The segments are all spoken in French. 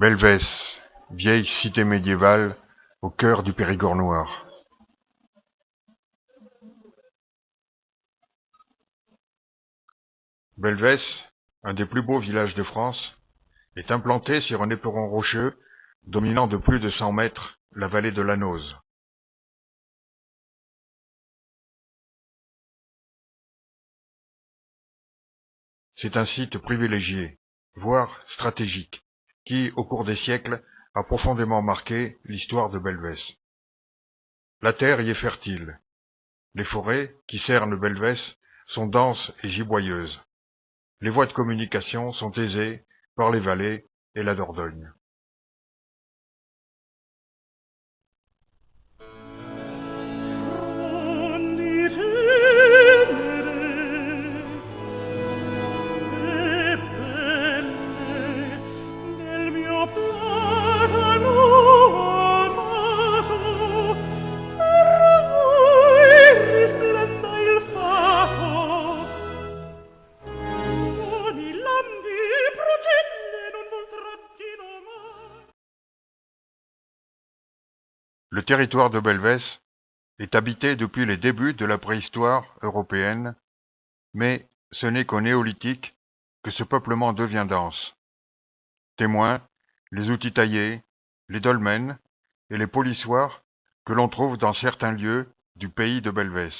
Belvès, vieille cité médiévale au cœur du Périgord noir. Belvès, un des plus beaux villages de France, est implanté sur un éperon rocheux dominant de plus de 100 mètres la vallée de l'Anoz. C'est un site privilégié, voire stratégique, qui, au cours des siècles, a profondément marqué l'histoire de Belvès. La terre y est fertile. Les forêts, qui cernent Belvès, sont denses et giboyeuses. Les voies de communication sont aisées par les vallées et la Dordogne. Le territoire de Belvès est habité depuis les débuts de la préhistoire européenne, mais ce n'est qu'au néolithique que ce peuplement devient dense. Témoins, les outils taillés, les dolmens et les polissoirs que l'on trouve dans certains lieux du pays de Belvès.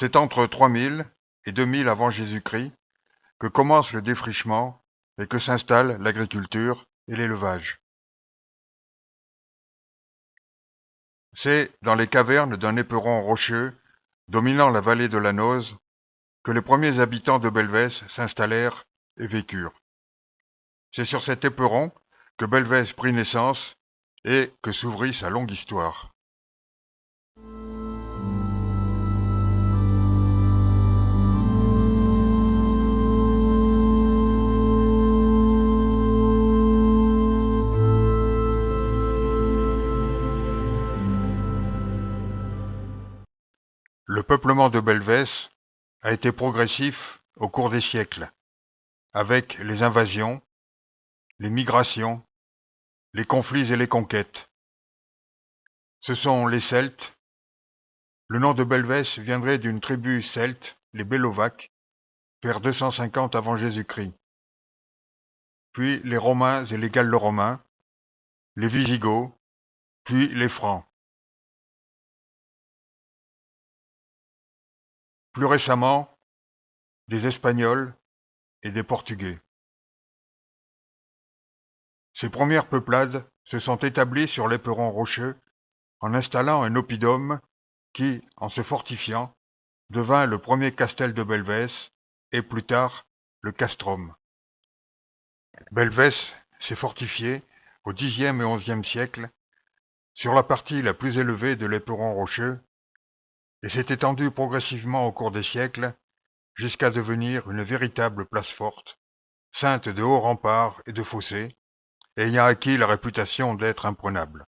C'est entre 3000 et 2000 avant Jésus-Christ que commence le défrichement et que s'installe l'agriculture et l'élevage. C'est dans les cavernes d'un éperon rocheux dominant la vallée de l'Anoz que les premiers habitants de Belvès s'installèrent et vécurent. C'est sur cet éperon que Belvès prit naissance et que s'ouvrit sa longue histoire. Le peuplement de Belvès a été progressif au cours des siècles, avec les invasions, les migrations, les conflits et les conquêtes. Ce sont les Celtes. Le nom de Belvès viendrait d'une tribu celte, les Bellovaques, vers 250 avant Jésus-Christ. Puis les Romains et les Gallo-Romains, les Visigoths, puis les Francs. Plus récemment, des Espagnols et des Portugais. Ces premières peuplades se sont établies sur l'éperon rocheux en installant un oppidum qui, en se fortifiant, devint le premier castel de Belvès et plus tard le castrum. Belvès s'est fortifié au Xe et XIe siècle sur la partie la plus élevée de l'éperon rocheux et s'est étendu progressivement au cours des siècles jusqu'à devenir une véritable place forte, ceinte de hauts remparts et de fossés, ayant acquis la réputation d'être imprenable.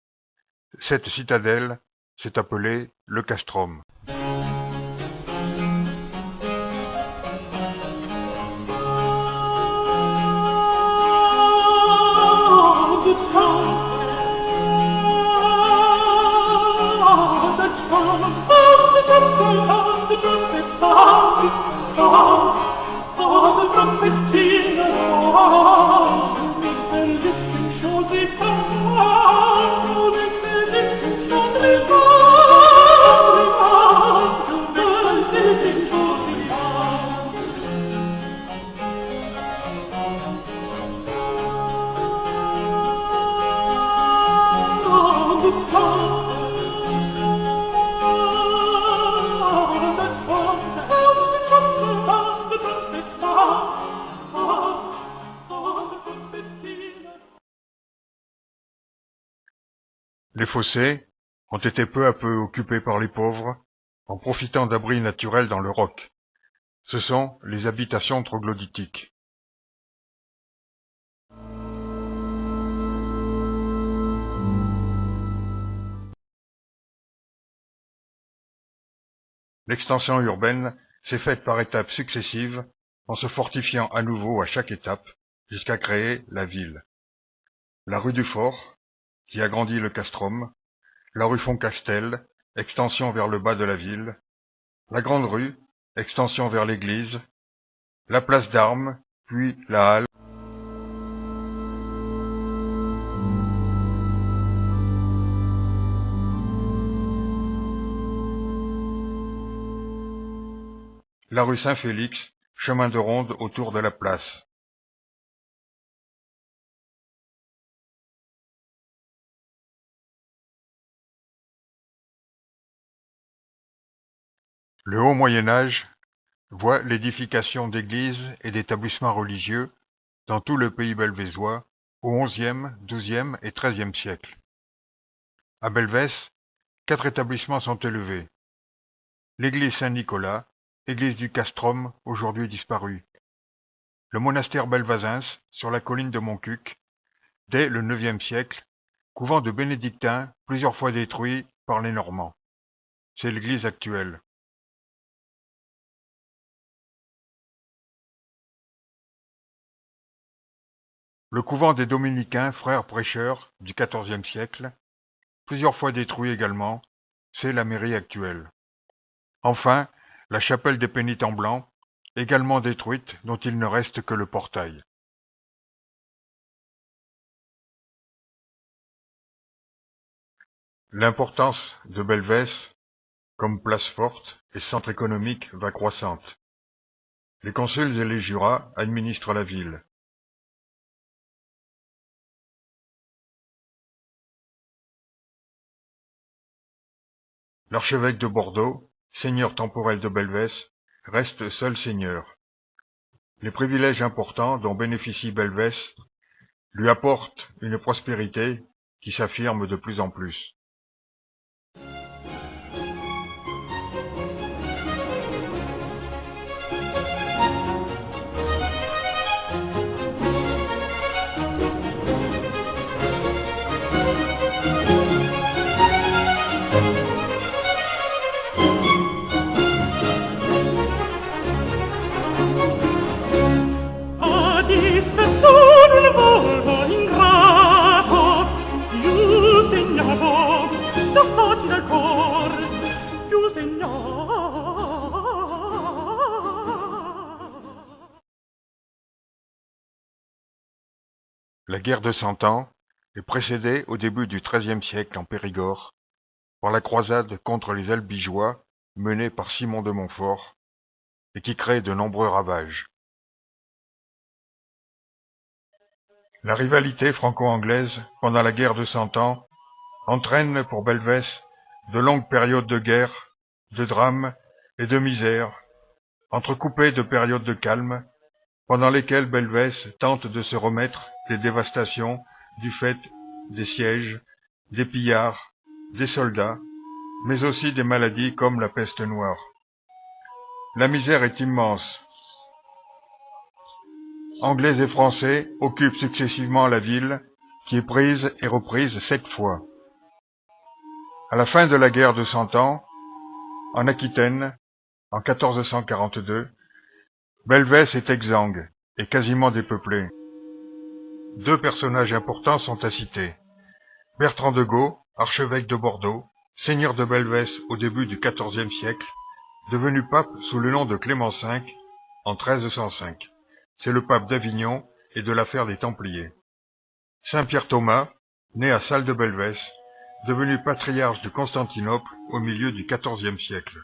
Cette citadelle s'est appelée le castrum. Les fossés ont été peu à peu occupés par les pauvres, en profitant d'abris naturels dans le roc. Ce sont les habitations troglodytiques. L'extension urbaine s'est faite par étapes successives, en se fortifiant à nouveau à chaque étape, jusqu'à créer la ville. La rue du Fort, qui agrandit le castrum, la rue Fontcastel, extension vers le bas de la ville, la Grande Rue, extension vers l'église, la place d'Armes, puis la halle. La rue Saint-Félix, chemin de ronde autour de la place. Le haut Moyen-Âge voit l'édification d'églises et d'établissements religieux dans tout le pays belvézois au XIe, XIIe et XIIIe siècle. À Belvès, 4 établissements sont élevés. L'église Saint-Nicolas, église du castrum aujourd'hui disparue. Le monastère Belvazins sur la colline de Montcuq, dès le IXe siècle, couvent de bénédictins plusieurs fois détruit par les Normands. C'est l'église actuelle. Le couvent des dominicains, frères prêcheurs, du XIVe siècle, plusieurs fois détruit également, c'est la mairie actuelle. Enfin, la chapelle des pénitents blancs, également détruite, dont il ne reste que le portail. L'importance de Belvès, comme place forte et centre économique, va croissante. Les consuls et les jurats administrent la ville. L'archevêque de Bordeaux, seigneur temporel de Belvès, reste seul seigneur. Les privilèges importants dont bénéficie Belvès lui apportent une prospérité qui s'affirme de plus en plus. La guerre de Cent Ans est précédée au début du XIIIe siècle en Périgord par la croisade contre les Albigeois menée par Simon de Montfort et qui crée de nombreux ravages. La rivalité franco-anglaise pendant la guerre de Cent Ans entraîne pour Belvès de longues périodes de guerre, de drames et de misère, entrecoupées de périodes de calme, pendant lesquelles Belvès tente de se remettre des dévastations du fait des sièges, des pillards, des soldats, mais aussi des maladies comme la peste noire. La misère est immense. Anglais et Français occupent successivement la ville, qui est prise et reprise 7 fois. À la fin de la guerre de Cent Ans, en Aquitaine, en 1442, Belvès est exsangue et quasiment dépeuplée. 2 personnages importants sont à citer. Bertrand de Gaux, archevêque de Bordeaux, seigneur de Belvès au début du XIVe siècle, devenu pape sous le nom de Clément V en 1305. C'est le pape d'Avignon et de l'affaire des Templiers. Saint-Pierre Thomas, né à Salles de Belvès, devenu patriarche de Constantinople au milieu du XIVe siècle.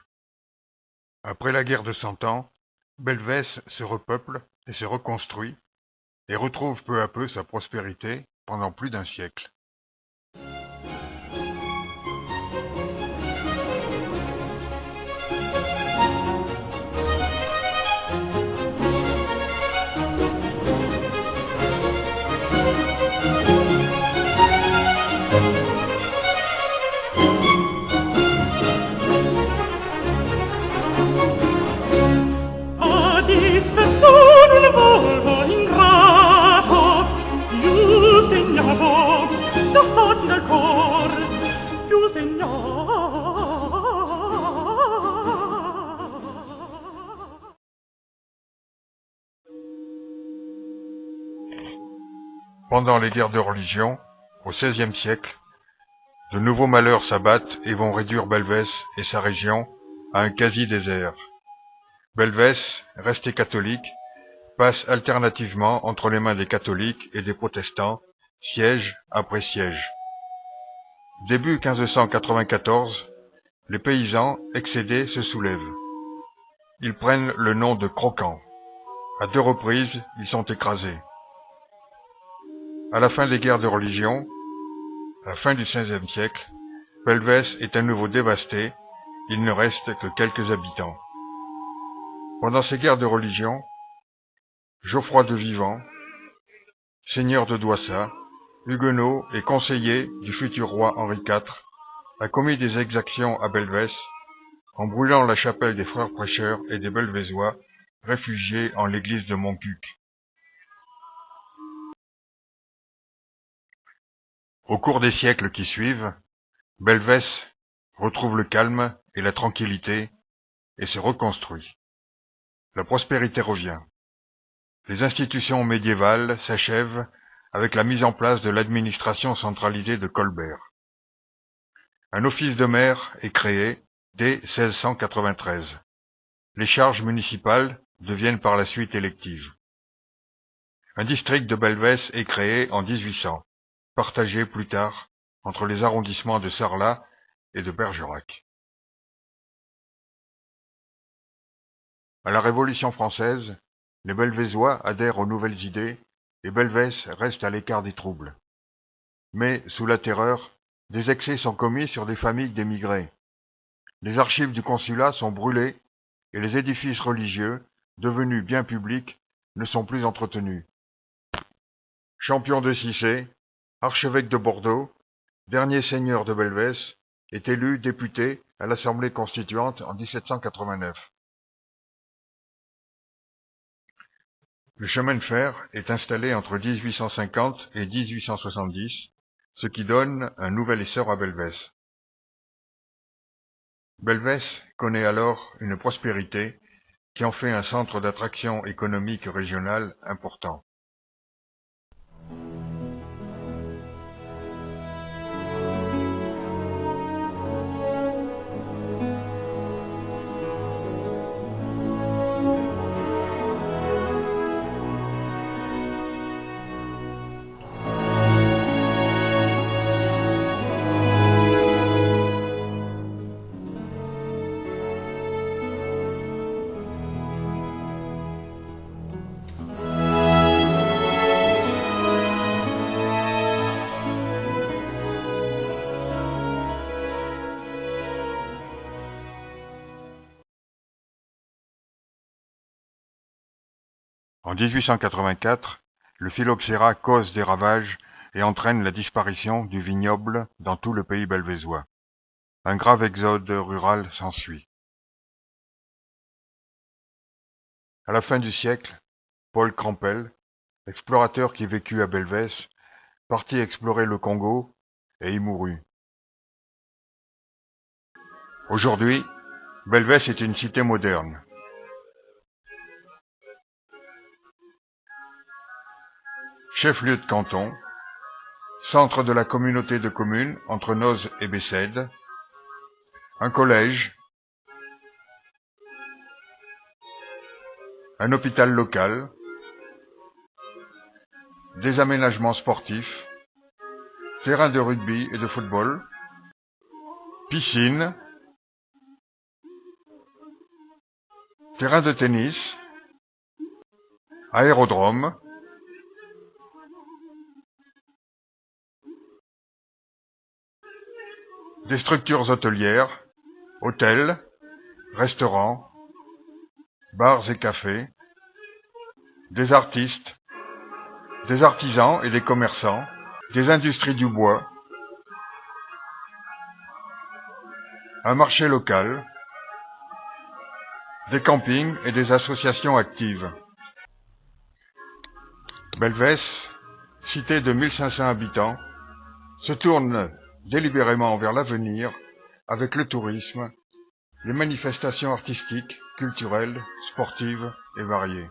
Après la guerre de Cent Ans, Belvès se repeuple et se reconstruit, et retrouve peu à peu sa prospérité pendant plus d'un siècle. Volvo ingrato, giusto ignoto, Pendant les guerres de religion, au XVIe siècle, de nouveaux malheurs s'abattent et vont réduire Belvès et sa région à un quasi-désert. Belvès, resté catholique, passe alternativement entre les mains des catholiques et des protestants, siège après siège. Début 1594, les paysans excédés se soulèvent. Ils prennent le nom de croquants. À 2 reprises, ils sont écrasés. À la fin des guerres de religion, à la fin du XVe siècle, Belvès est à nouveau dévasté, il ne reste que quelques habitants. Pendant ces guerres de religion, Geoffroy de Vivant, seigneur de Doissat, huguenot et conseiller du futur roi Henri IV, a commis des exactions à Belvès en brûlant la chapelle des frères prêcheurs et des Belvézois réfugiés en l'église de Montcuq. Au cours des siècles qui suivent, Belvès retrouve le calme et la tranquillité et se reconstruit. La prospérité revient. Les institutions médiévales s'achèvent avec la mise en place de l'administration centralisée de Colbert. Un office de maire est créé dès 1693. Les charges municipales deviennent par la suite électives. Un district de Belvès est créé en 1800, partagé plus tard entre les arrondissements de Sarlat et de Bergerac. À la Révolution française, les Belvézois adhèrent aux nouvelles idées et Belvès reste à l'écart des troubles. Mais, sous la Terreur, des excès sont commis sur des familles d'émigrés. Les archives du consulat sont brûlées et les édifices religieux, devenus biens publics, ne sont plus entretenus. Champion de Cissé, archevêque de Bordeaux, dernier seigneur de Belvès, est élu député à l'Assemblée constituante en 1789. Le chemin de fer est installé entre 1850 et 1870, ce qui donne un nouvel essor à Belvès. Belvès connaît alors une prospérité qui en fait un centre d'attraction économique régional important. En 1884, le phylloxéra cause des ravages et entraîne la disparition du vignoble dans tout le pays belvézois. Un grave exode rural s'ensuit. À la fin du siècle, Paul Crampel, explorateur qui vécut à Belvès, partit explorer le Congo et y mourut. Aujourd'hui, Belvès est une cité moderne. Chef-lieu de canton, centre de la communauté de communes entre Noz et Bessèdes, un collège, un hôpital local, des aménagements sportifs, terrain de rugby et de football, piscine, terrain de tennis, aérodrome, des structures hôtelières, hôtels, restaurants, bars et cafés, des artistes, des artisans et des commerçants, des industries du bois, un marché local, des campings et des associations actives. Belvès, cité de 1500 habitants, se tourne délibérément vers l'avenir avec le tourisme, les manifestations artistiques, culturelles, sportives et variées.